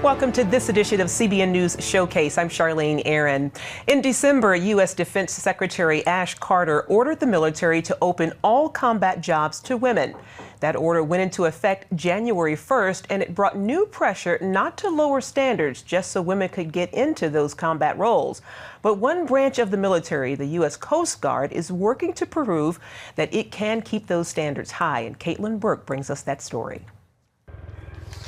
Welcome to this edition of CBN News Showcase. I'm Charlene Aaron. In December, U.S. Defense Secretary Ash Carter ordered the military to open all combat jobs to women. That order went into effect January 1st, and it brought new pressure not to lower standards just so women could get into those combat roles. But one branch of the military, the U.S. Coast Guard, is working to prove that it can keep those standards high. And Caitlin Burke brings us that story.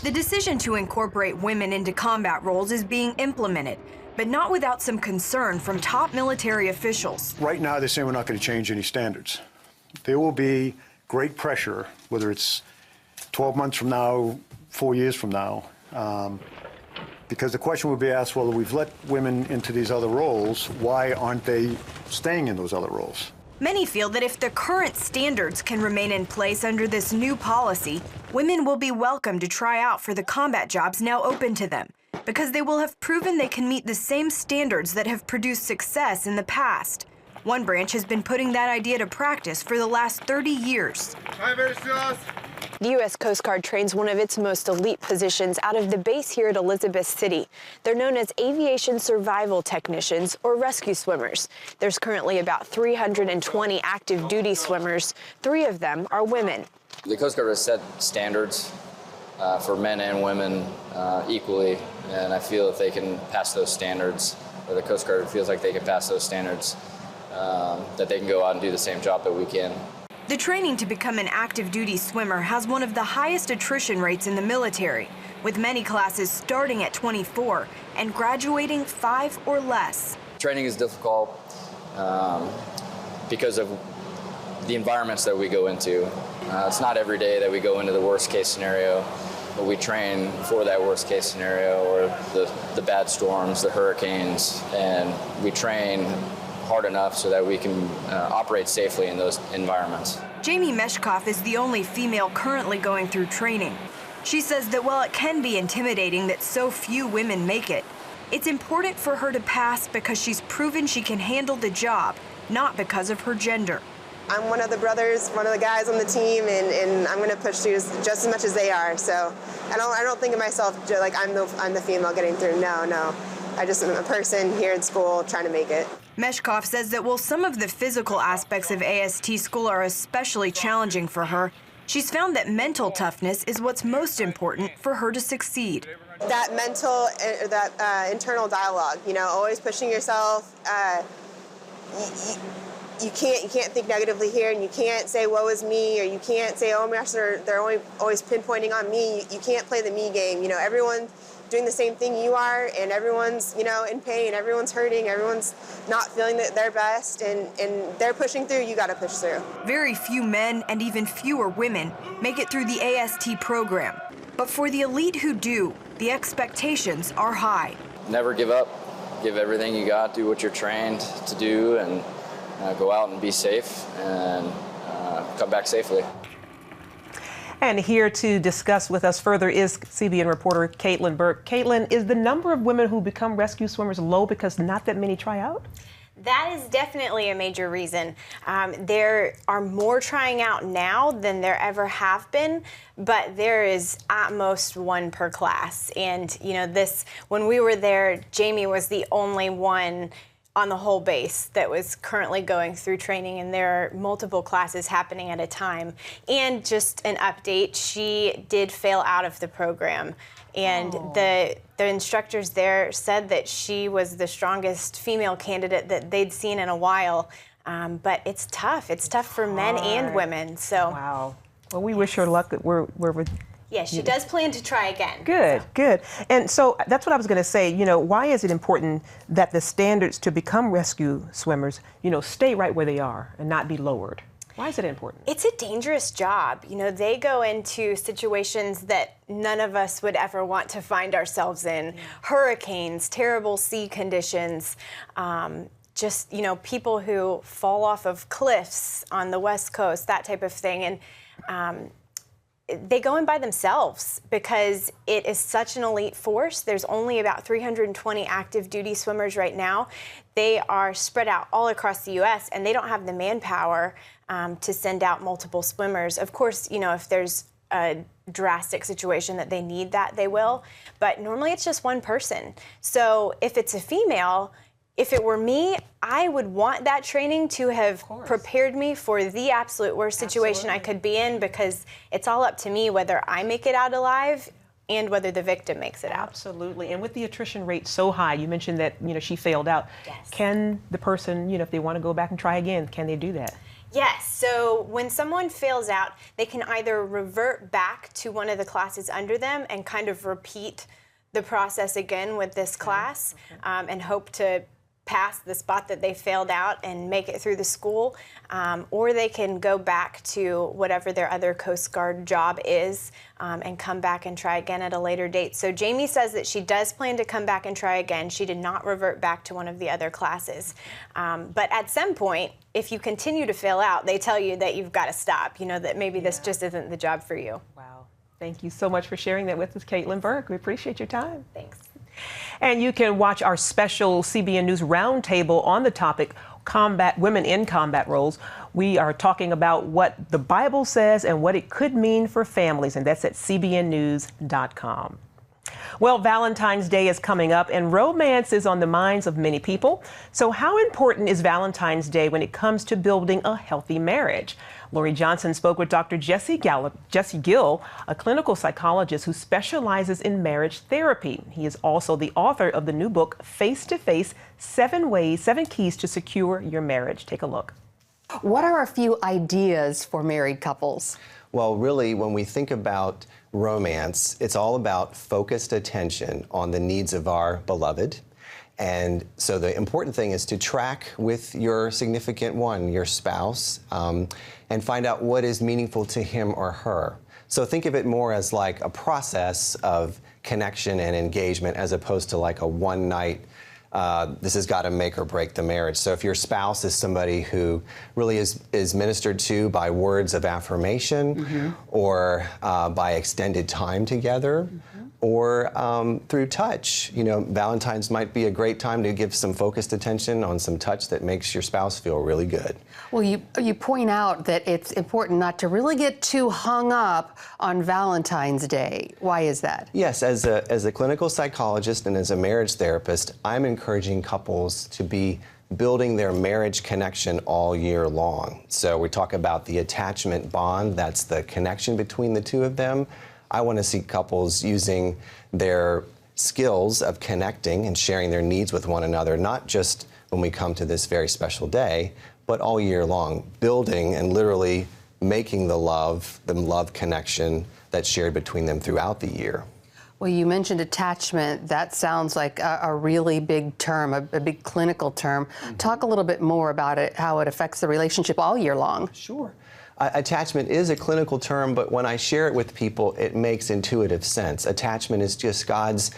The decision to incorporate women into combat roles is being implemented, but not without some concern from top military officials. Right now, they're saying we're not going to change any standards. There will be great pressure, whether it's 12 months from now, 4 years from now, because the question would be asked, well, we've let women into these other roles, why aren't they staying in those other roles? Many feel that if the current standards can remain in place under this new policy, women will be welcome to try out for the combat jobs now open to them, because they will have proven they can meet the same standards that have produced success in the past. One branch has been putting that idea to practice for the last 30 years. The U.S. Coast Guard trains one of its most elite positions out of the base here at Elizabeth City. They're known as aviation survival technicians or rescue swimmers. There's currently about 320 active duty swimmers. 3 of them are women. The Coast Guard has set standards for men and women equally, and I feel if they can pass those standards, or the Coast Guard feels like they can pass those standards, that they can go out and do the same job that we can. The training to become an active duty swimmer has one of the highest attrition rates in the military, with many classes starting at 24 and graduating 5 or less. Training is difficult because of the environments that we go into. It's not every day that we go into the worst case scenario, but we train for that worst case scenario, or the bad storms, the hurricanes, and we train hard enough so that we can operate safely in those environments. Jamie Meshkoff is the only female currently going through training. She says that while it can be intimidating that so few women make it, it's important for her to pass because she's proven she can handle the job, not because of her gender. I'm one of the brothers, one of the guys on the team, and I'm going to push through just as much as they are. So I don't think of myself like I'm the female getting through. No. I just am a person here in school trying to make it. Meshkoff says that while some of the physical aspects of AST school are especially challenging for her, she's found that mental toughness is what's most important for her to succeed. That mental, internal dialogue, always pushing yourself. You can't think negatively here, and you can't say woe is me, or you can't say, oh my gosh, they're always pinpointing on me. You can't play the me game. Everyone's doing the same thing you are, and everyone's in pain, everyone's hurting, everyone's not feeling their best, and they're pushing through. You got to push through. Very few men and even fewer women make it through the AST program, but for the elite who do, the expectations are high. Never give up. Give everything you got. Do what you're trained to do, and go out and be safe and come back safely. And here to discuss with us further is CBN reporter Caitlin Burke. Caitlin, is the number of women who become rescue swimmers low because not that many try out? That is definitely a major reason. There are more trying out now than there ever have been, but there is at most 1 per class. And, when we were there, Jamie was the only one on the whole base that was currently going through training, and there are multiple classes happening at a time. And just an update, she did fail out of the program, and the instructors there said that she was the strongest female candidate that they'd seen in a while. But it's tough. It's tough for men and women. So wow. Well, we wish her luck. We're yes, she does plan to try again. Good. And so that's what I was going to say. Why is it important that the standards to become rescue swimmers, stay right where they are and not be lowered? Why is it important? It's a dangerous job. They go into situations that none of us would ever want to find ourselves in. Hurricanes, terrible sea conditions, people who fall off of cliffs on the West Coast, that type of thing. And they go in by themselves because it is such an elite force. There's only about 320 active duty swimmers right now. They are spread out all across the U.S. and they don't have the manpower to send out multiple swimmers. Of course, if there's a drastic situation that they need that, they will. But normally it's just one person. So if it's a female, if it were me, I would want that training to have prepared me for the absolute worst situation I could be in, because it's all up to me whether I make it out alive and whether the victim makes it out. Absolutely. And with the attrition rate so high, you mentioned that, she failed out. Yes. Can the person, if they want to go back and try again, can they do that? Yes, so when someone fails out, they can either revert back to one of the classes under them and kind of repeat the process again with this class, and hope to pass the spot that they failed out and make it through the school, or they can go back to whatever their other Coast Guard job is, and come back and try again at a later date. So Jamie says that she does plan to come back and try again. She did not revert back to one of the other classes. But at some point, if you continue to fail out, they tell you that you've got to stop, that maybe this just isn't the job for you. Wow. Thank you so much for sharing that with us, Caitlin Burke. We appreciate your time. Thanks. And you can watch our special CBN News Roundtable on the topic, women in combat roles. We are talking about what the Bible says and what it could mean for families, and that's at cbnnews.com. Well, Valentine's Day is coming up, and romance is on the minds of many people. So how important is Valentine's Day when it comes to building a healthy marriage? Lori Johnson spoke with Dr. Jesse Gill, a clinical psychologist who specializes in marriage therapy. He is also the author of the new book, Face to Face, 7 Keys to Secure Your Marriage. Take a look. What are a few ideas for married couples? Well, really, when we think about romance, it's all about focused attention on the needs of our beloved. And so the important thing is to track with your significant one, your spouse, and find out what is meaningful to him or her. So think of it more as like a process of connection and engagement as opposed to like a one-night, this has got to make or break the marriage. So if your spouse is somebody who really is ministered to by words of affirmation, or by extended time together, or through touch. Valentine's might be a great time to give some focused attention on some touch that makes your spouse feel really good. Well, you point out that it's important not to really get too hung up on Valentine's Day. Why is that? Yes, as a clinical psychologist and as a marriage therapist, I'm encouraging couples to be building their marriage connection all year long. So we talk about the attachment bond, that's the connection between the two of them. I want to see couples using their skills of connecting and sharing their needs with one another, not just when we come to this very special day, but all year long, building and literally making the love connection that's shared between them throughout the year. Well, you mentioned attachment. That sounds like a really big term, a big clinical term. Talk a little bit more about it, how it affects the relationship all year long. Sure. Attachment is a clinical term, but when I share it with people, it makes intuitive sense. Attachment is just God's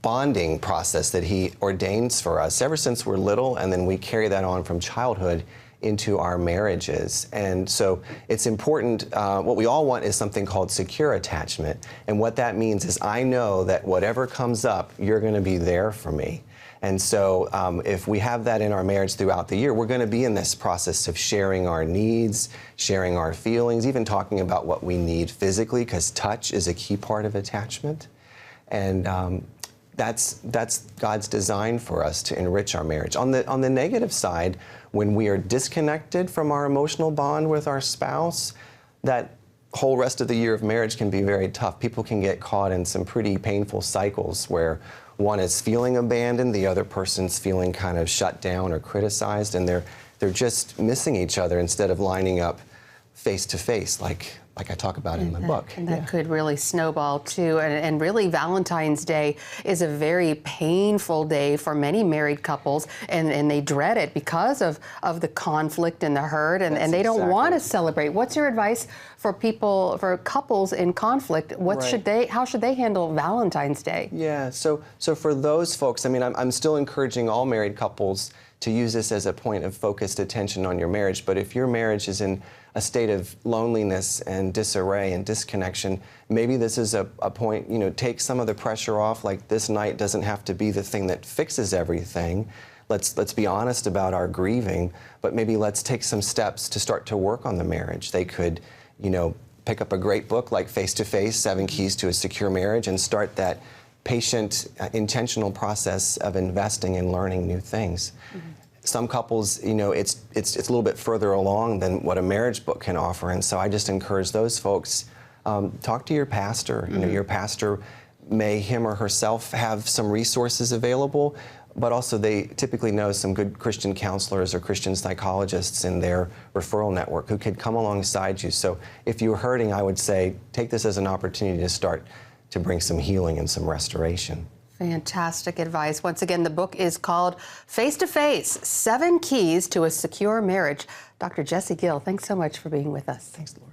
bonding process that He ordains for us ever since we're little, and then we carry that on from childhood into our marriages. And so it's important, what we all want is something called secure attachment. And what that means is I know that whatever comes up, you're going to be there for me. And so if we have that in our marriage throughout the year, we're going to be in this process of sharing our needs, sharing our feelings, even talking about what we need physically, because touch is a key part of attachment. And that's God's design for us to enrich our marriage. On the negative side, when we are disconnected from our emotional bond with our spouse, that whole rest of the year of marriage can be very tough. People can get caught in some pretty painful cycles where one is feeling abandoned, the other person's feeling kind of shut down or criticized, and they're just missing each other instead of lining up face to face like I talk about in the book. And that could really snowball too. And really Valentine's Day is a very painful day for many married couples, and they dread it because of the conflict and the hurt, and they don't want to celebrate. What's your advice for couples in conflict? How should they handle Valentine's Day? Yeah, so for those folks, I mean, I'm still encouraging all married couples to use this as a point of focused attention on your marriage. But if your marriage is in a state of loneliness and disarray and disconnection, maybe this is a point, take some of the pressure off. Like, this night doesn't have to be the thing that fixes everything. Let's be honest about our grieving, but maybe let's take some steps to start to work on the marriage. They could, pick up a great book like Face to Face, 7 Keys to a Secure Marriage, and start that patient, intentional process of investing and learning new things. Some couples, you know, it's a little bit further along than what a marriage book can offer, and so I just encourage those folks, talk to your pastor. You know, your pastor may, him or herself, have some resources available, but also they typically know some good Christian counselors or Christian psychologists in their referral network who could come alongside you. So if you're hurting, I would say take this as an opportunity to start to bring some healing and some restoration. Fantastic advice. Once again, the book is called Face to Face, 7 Keys to a Secure Marriage. Dr. Jesse Gill, thanks so much for being with us. Thanks, Lori.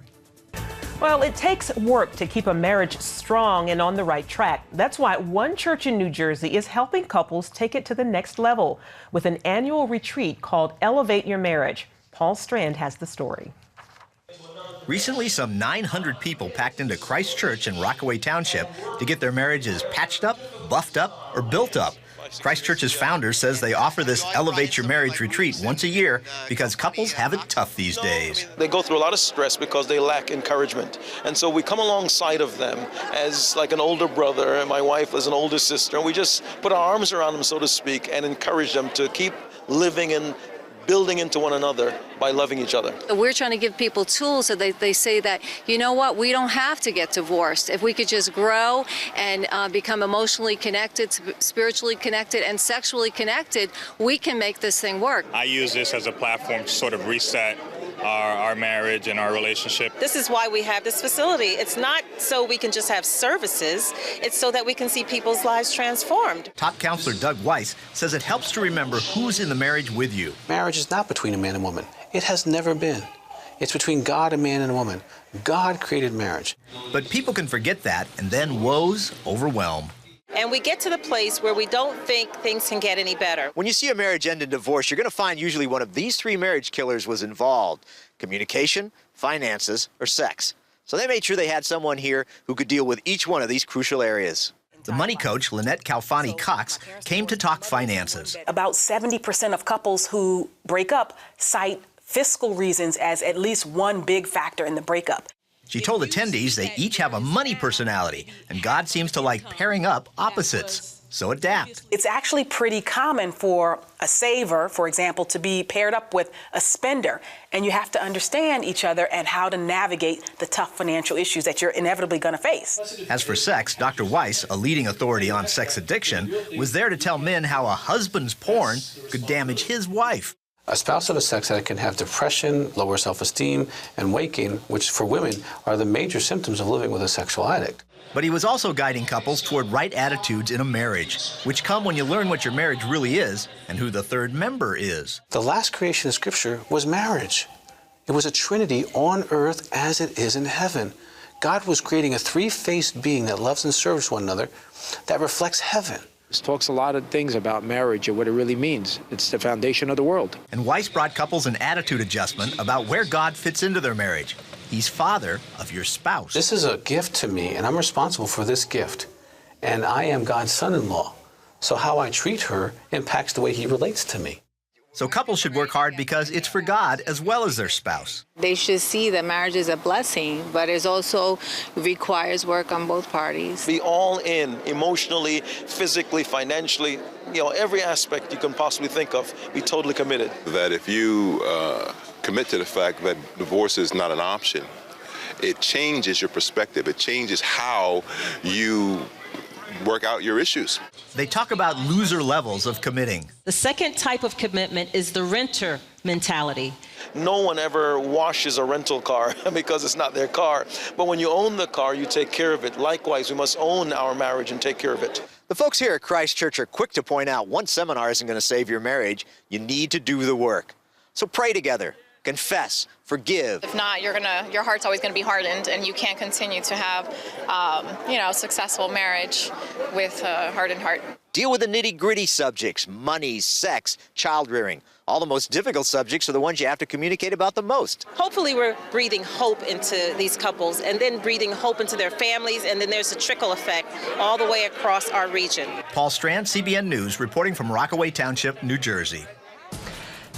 Well, it takes work to keep a marriage strong and on the right track. That's why one church in New Jersey is helping couples take it to the next level with an annual retreat called Elevate Your Marriage. Paul Strand has the story. Recently, some 900 people packed into Christ Church in Rockaway Township to get their marriages patched up, buffed up, or built up. Christ Church's founder says they offer this Elevate Your Marriage retreat once a year because couples have it tough these days. They go through a lot of stress because they lack encouragement. And so we come alongside of them as like an older brother, and my wife is an older sister, and we just put our arms around them, so to speak, and encourage them to keep living and building into one another by loving each other. We're trying to give people tools so they say that, you know what, we don't have to get divorced. If we could just grow and become emotionally connected, spiritually connected, and sexually connected, we can make this thing work. I use this as a platform to sort of reset our marriage and our relationship. This is why we have this facility. It's not so we can just have services, it's so that we can see people's lives transformed. Top counselor Doug Weiss says it helps to remember who's in the marriage with you. Marriage is not between a man and woman. It has never been. It's between God, a man, and a woman. God created marriage. But people can forget that, and then woes overwhelm. And we get to the place where we don't think things can get any better. When you see a marriage end in divorce, you're going to find usually one of these 3 marriage killers was involved: communication, finances, or sex. So they made sure they had someone here who could deal with each one of these crucial areas. The money coach, Lynette Calfani-Cox, came to talk finances. About 70% of couples who break up cite fiscal reasons as at least one big factor in the breakup. She told attendees they each have a money personality, and God seems to like pairing up opposites. So adapt. It's actually pretty common for a saver, for example, to be paired up with a spender. And you have to understand each other and how to navigate the tough financial issues that you're inevitably going to face. As for sex, Dr. Weiss, a leading authority on sex addiction, was there to tell men how a husband's porn could damage his wife. A spouse of a sex addict can have depression, lower self-esteem, and weight gain, which for women are the major symptoms of living with a sexual addict. But he was also guiding couples toward right attitudes in a marriage, which come when you learn what your marriage really is and who the third member is. The last creation in Scripture was marriage. It was a trinity on earth as it is in heaven. God was creating a 3-faced being that loves and serves one another that reflects heaven. This talks a lot of things about marriage and what it really means. It's the foundation of the world. And Weiss brought couples an attitude adjustment about where God fits into their marriage. He's father of your spouse. This is a gift to me, and I'm responsible for this gift. And I am God's son-in-law. So how I treat her impacts the way he relates to me. So couples should work hard because it's for God as well as their spouse. They should see that marriage is a blessing, but it also requires work on both parties. Be all in, emotionally, physically, financially, every aspect you can possibly think of. Be totally committed. That if you commit to the fact that divorce is not an option, it changes your perspective. It changes how you work out your issues. They talk about loser levels of committing. The second type of commitment is the renter mentality. No one ever washes a rental car because it's not their car. But when you own the car, you take care of it. Likewise, we must own our marriage and take care of it. The folks here at Christ Church are quick to point out one seminar isn't going to save your marriage. You need to do the work. So pray together. Confess, forgive. If not, your heart's always going to be hardened, and you can't continue to have, successful marriage with a hardened heart. Deal with the nitty-gritty subjects: money, sex, child-rearing. All the most difficult subjects are the ones you have to communicate about the most. Hopefully we're breathing hope into these couples and then breathing hope into their families, and then there's a trickle effect all the way across our region. Paul Strand, CBN News, reporting from Rockaway Township, New Jersey.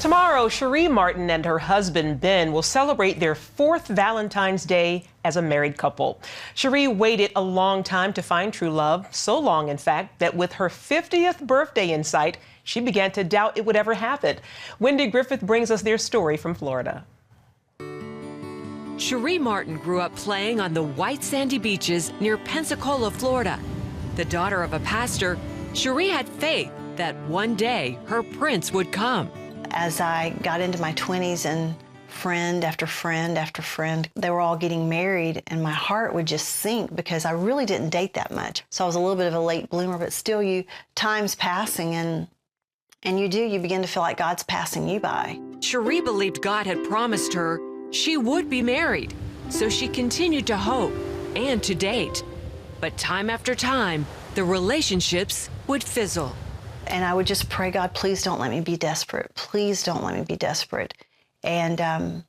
Tomorrow, Cherie Martin and her husband, Ben, will celebrate their 4th Valentine's Day as a married couple. Cherie waited a long time to find true love, so long, in fact, that with her 50th birthday in sight, she began to doubt it would ever happen. Wendy Griffith brings us their story from Florida. Cherie Martin grew up playing on the white sandy beaches near Pensacola, Florida. The daughter of a pastor, Cherie had faith that one day her prince would come. As I got into my 20s and friend after friend after friend, they were all getting married, and my heart would just sink because I really didn't date that much. So I was a little bit of a late bloomer, but still, time's passing, and you begin to feel like God's passing you by. Cherie believed God had promised her she would be married, so she continued to hope and to date. But time after time, the relationships would fizzle. And I would just pray, God, please don't let me be desperate. Please don't let me be desperate. And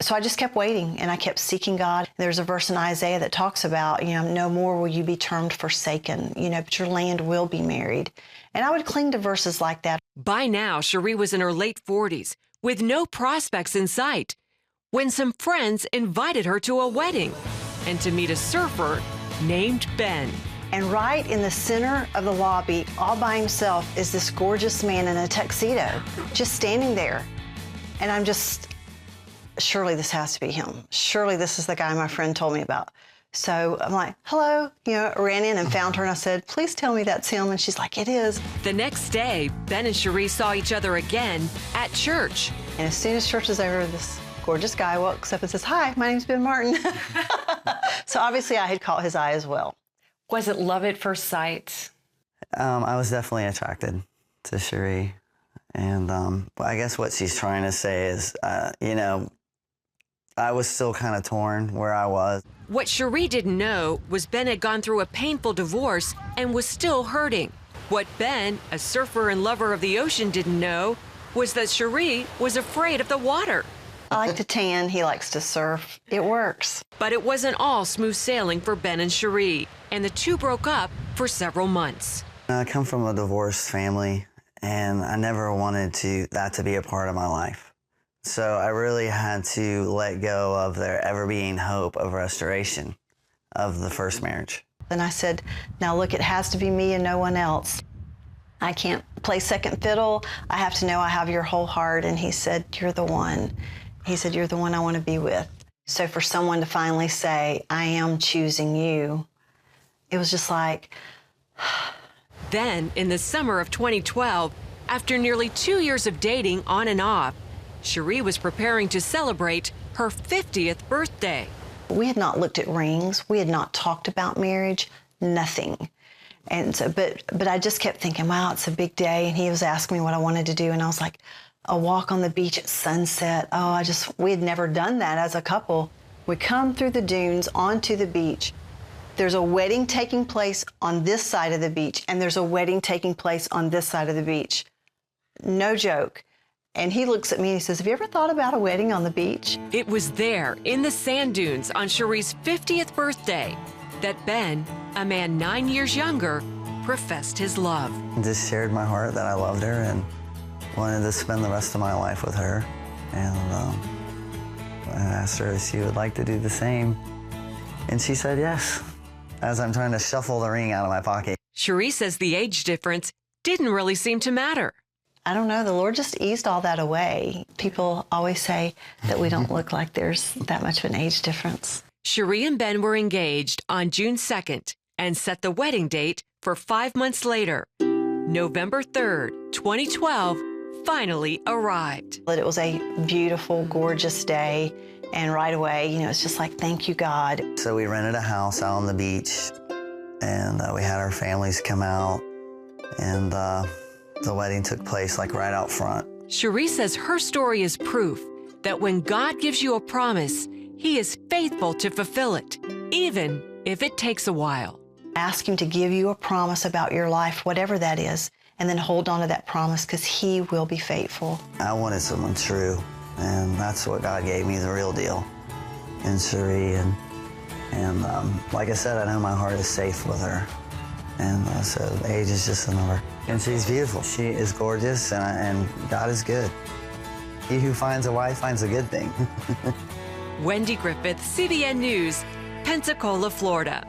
so I just kept waiting, and I kept seeking God. There's a verse in Isaiah that talks about, no more will you be termed forsaken, but your land will be married. And I would cling to verses like that. By now, Cherie was in her late 40s with no prospects in sight when some friends invited her to a wedding and to meet a surfer named Ben. And right in the center of the lobby, all by himself, is this gorgeous man in a tuxedo, just standing there. And I'm just, surely this has to be him. Surely this is the guy my friend told me about. So I'm like, hello, ran in and found her, and I said, please tell me that's him. And she's like, it is. The next day, Ben and Cherie saw each other again at church. And as soon as church is over, this gorgeous guy walks up and says, hi, my name's Ben Martin. So obviously I had caught his eye as well. Was it love at first sight? I was definitely attracted to Cherie. And I guess what she's trying to say is, I was still kind of torn where I was. What Cherie didn't know was Ben had gone through a painful divorce and was still hurting. What Ben, a surfer and lover of the ocean, didn't know was that Cherie was afraid of the water. I like to tan, he likes to surf. It works. But it wasn't all smooth sailing for Ben and Cherie, and the two broke up for several months. I come from a divorced family, and I never wanted that to be a part of my life. So I really had to let go of there ever being hope of restoration of the first marriage. Then I said, now look, it has to be me and no one else. I can't play second fiddle. I have to know I have your whole heart. And he said, you're the one. He said, you're the one I want to be with. So for someone to finally say, I am choosing you, it was just like... Then, in the summer of 2012, after nearly 2 years of dating on and off, Cherie was preparing to celebrate her 50th birthday. We had not looked at rings. We had not talked about marriage, nothing. And so, but I just kept thinking, wow, it's a big day. And he was asking me what I wanted to do. And I was like, a walk on the beach at sunset. Oh, we had never done that as a couple. We come through the dunes onto the beach. There's a wedding taking place on this side of the beach, and there's a wedding taking place on this side of the beach. No joke. And he looks at me and he says, have you ever thought about a wedding on the beach? It was there, in the sand dunes on Cherie's 50th birthday, that Ben, a man 9 years younger, professed his love. I just shared my heart that I loved her and wanted to spend the rest of my life with her. And I asked her if she would like to do the same. And she said yes, as I'm trying to shuffle the ring out of my pocket. Cherie says the age difference didn't really seem to matter. I don't know, the Lord just eased all that away. People always say that we don't look like there's that much of an age difference. Cherie and Ben were engaged on June 2nd and set the wedding date for 5 months later. November 3rd, 2012, finally arrived. It was a beautiful, gorgeous day, and right away, it's just like, thank you, God. So we rented a house out on the beach, and we had our families come out, and the wedding took place right out front. Cherie says her story is proof that when God gives you a promise, He is faithful to fulfill it, even if it takes a while. Ask Him to give you a promise about your life, whatever that is, and then hold on to that promise because He will be faithful. I wanted someone true, and that's what God gave me, the real deal in Cherie. And like I said, I know my heart is safe with her. And so age is just a number. And she's beautiful. She is gorgeous, and God is good. He who finds a wife finds a good thing. Wendy Griffith, CBN News, Pensacola, Florida.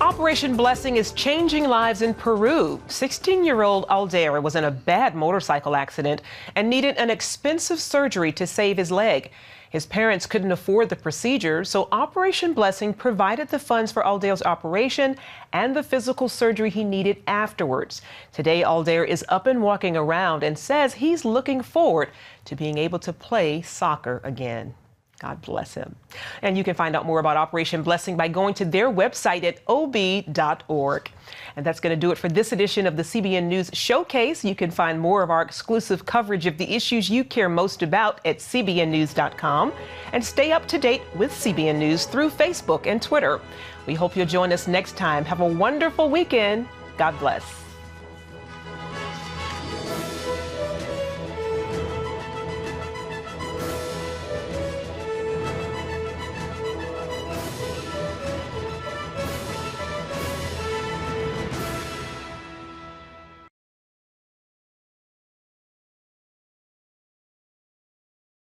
Operation Blessing is changing lives in Peru. 16-year-old Aldair was in a bad motorcycle accident and needed an expensive surgery to save his leg. His parents couldn't afford the procedure, so Operation Blessing provided the funds for Aldair's operation and the physical surgery he needed afterwards. Today, Aldair is up and walking around and says he's looking forward to being able to play soccer again. God bless him. And you can find out more about Operation Blessing by going to their website at ob.org. And that's going to do it for this edition of the CBN News Showcase. You can find more of our exclusive coverage of the issues you care most about at cbnnews.com. And stay up to date with CBN News through Facebook and Twitter. We hope you'll join us next time. Have a wonderful weekend. God bless.